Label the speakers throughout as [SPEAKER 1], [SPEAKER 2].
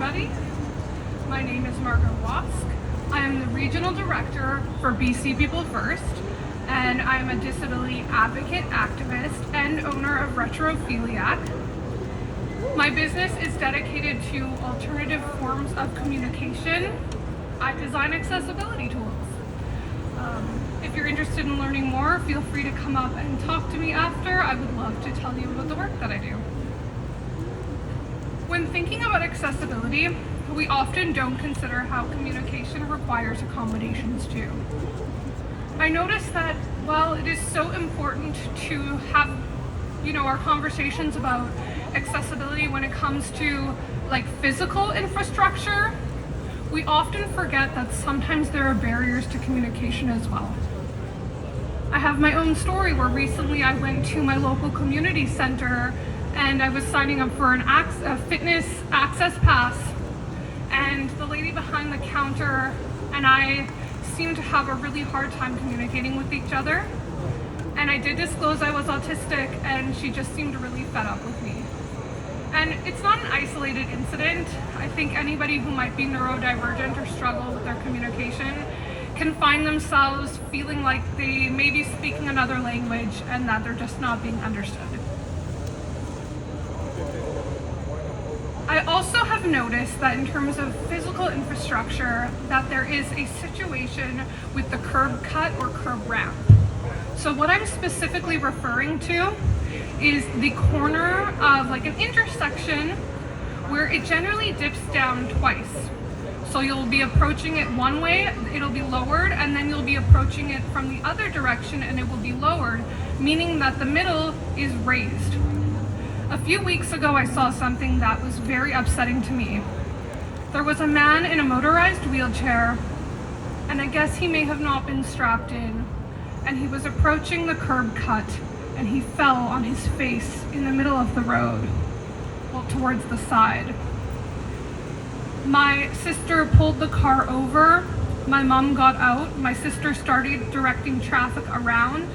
[SPEAKER 1] Everybody, my name is Margaret Wask. I am the Regional Director for BC People First, and I am a disability advocate, activist, and owner of Retrophiliac. My business is dedicated to alternative forms of communication. I design accessibility tools. If you're interested in learning more, feel free to come up and talk to me after. I would love to tell you about the work that I do. When thinking about accessibility, we often don't consider how communication requires accommodations too. I noticed that while it is so important to have, our conversations about accessibility when it comes to like physical infrastructure, we often forget that sometimes there are barriers to communication as well. I have my own story where recently I went to my local community center and I was signing up for a fitness access pass, and the lady behind the counter and I seemed to have a really hard time communicating with each other. And I did disclose I was autistic, and she just seemed really fed up with me. And it's not an isolated incident. I think anybody who might be neurodivergent or struggle with their communication can find themselves feeling like they may be speaking another language and that they're just not being understood. I also have noticed that in terms of physical infrastructure, that there is a situation with the curb cut or curb ramp. So what I'm specifically referring to is the corner of like an intersection where it generally dips down twice. So you'll be approaching it one way, it'll be lowered, and then you'll be approaching it from the other direction and it will be lowered, meaning that the middle is raised. A few weeks ago, I saw something that was very upsetting to me. There was a man in a motorized wheelchair, and I guess he may have not been strapped in, and he was approaching the curb cut, and he fell on his face in the middle of the road, well, towards the side. My sister pulled the car over, my mom got out, my sister started directing traffic around,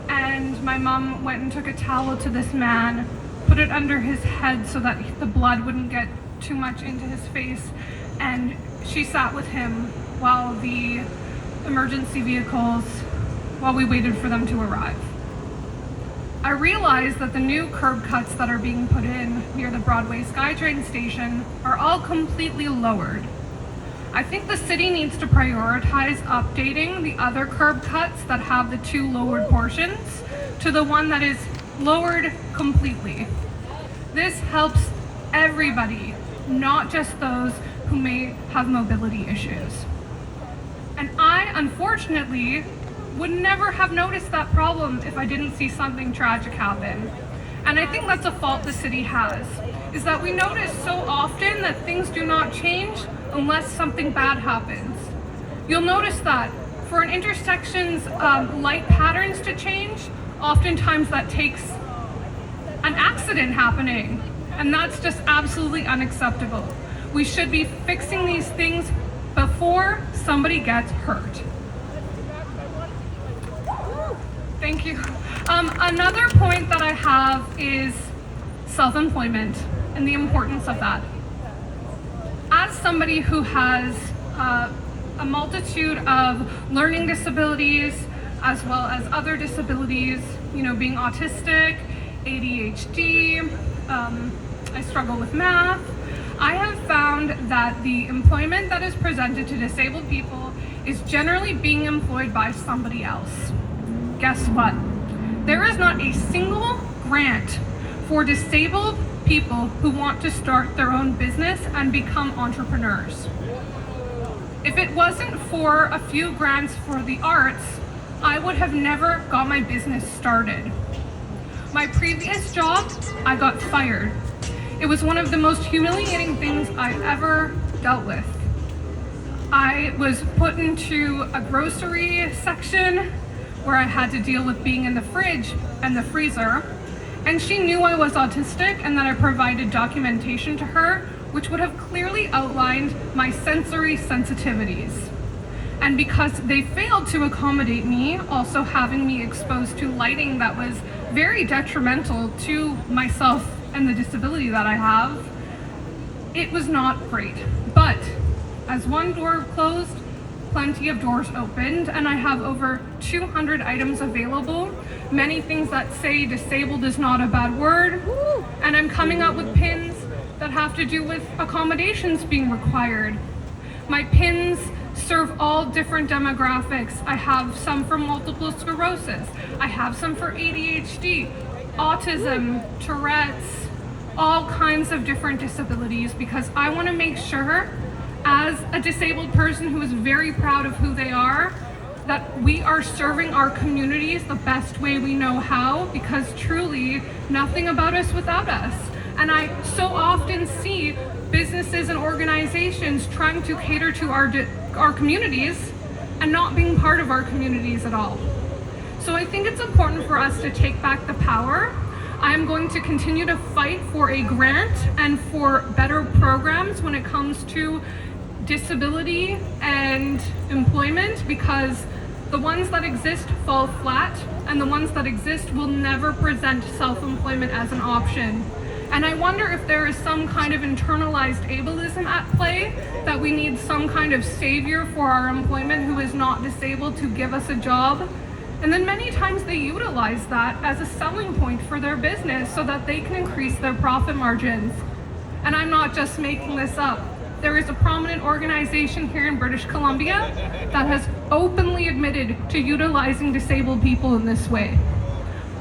[SPEAKER 1] and my mom went and took a towel to this man, put it under his head so that the blood wouldn't get too much into his face, and she sat with him while the emergency vehicles, while we waited for them to arrive. I realized that the new curb cuts that are being put in near the Broadway SkyTrain station are all completely lowered. I think the city needs to prioritize updating the other curb cuts that have the two lowered portions to the one that is lowered completely. This helps everybody, not just those who may have mobility issues. And I, unfortunately, would never have noticed that problem if I didn't see something tragic happen. And I think that's a fault the city has, is that we notice so often that things do not change unless something bad happens. You'll notice that for an intersection's light patterns to change, oftentimes that takes an accident happening, and that's just absolutely unacceptable. We should be fixing these things before somebody gets hurt. Thank you. Another point that I have is self-employment and the importance of that. As somebody who has a multitude of learning disabilities as well as other disabilities, being autistic, ADHD, I struggle with math, I have found that the employment that is presented to disabled people is generally being employed by somebody else. Guess what? There is not a single grant for disabled people who want to start their own business and become entrepreneurs. If it wasn't for a few grants for the arts, I would have never got my business started. My previous job, I got fired. It was one of the most humiliating things I've ever dealt with. I was put into a grocery section where I had to deal with being in the fridge and the freezer, and she knew I was autistic and that I provided documentation to her which would have clearly outlined my sensory sensitivities. And because they failed to accommodate me, also having me exposed to lighting that was very detrimental to myself and the disability that I have, it was not great. But as one door closed, plenty of doors opened, and I have over 200 items available. Many things that say disabled is not a bad word. And I'm coming up with pins that have to do with accommodations being required. My pins serve all different demographics. I have some for multiple sclerosis. I have some for ADHD, autism, Tourette's, all kinds of different disabilities, because I want to make sure, as a disabled person who is very proud of who they are, that we are serving our communities the best way we know how, because truly nothing about us without us. And I so often see businesses and organizations trying to cater to our communities and not being part of our communities at all. So I think it's important for us to take back the power. I'm going to continue to fight for a grant and for better programs when it comes to disability and employment, because the ones that exist fall flat, and the ones that exist will never present self-employment as an option. And I wonder if there is some kind of internalized ableism at play, that we need some kind of savior for our employment who is not disabled to give us a job. And then many times they utilize that as a selling point for their business so that they can increase their profit margins. And I'm not just making this up. There is a prominent organization here in British Columbia that has openly admitted to utilizing disabled people in this way.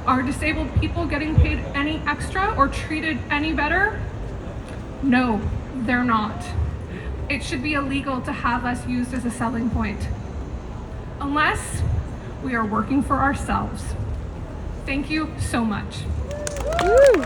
[SPEAKER 1] Are disabled people getting paid any extra or treated any better? No, they're not. It should be illegal to have us used as a selling point, unless we are working for ourselves. Thank you so much.
[SPEAKER 2] Woo.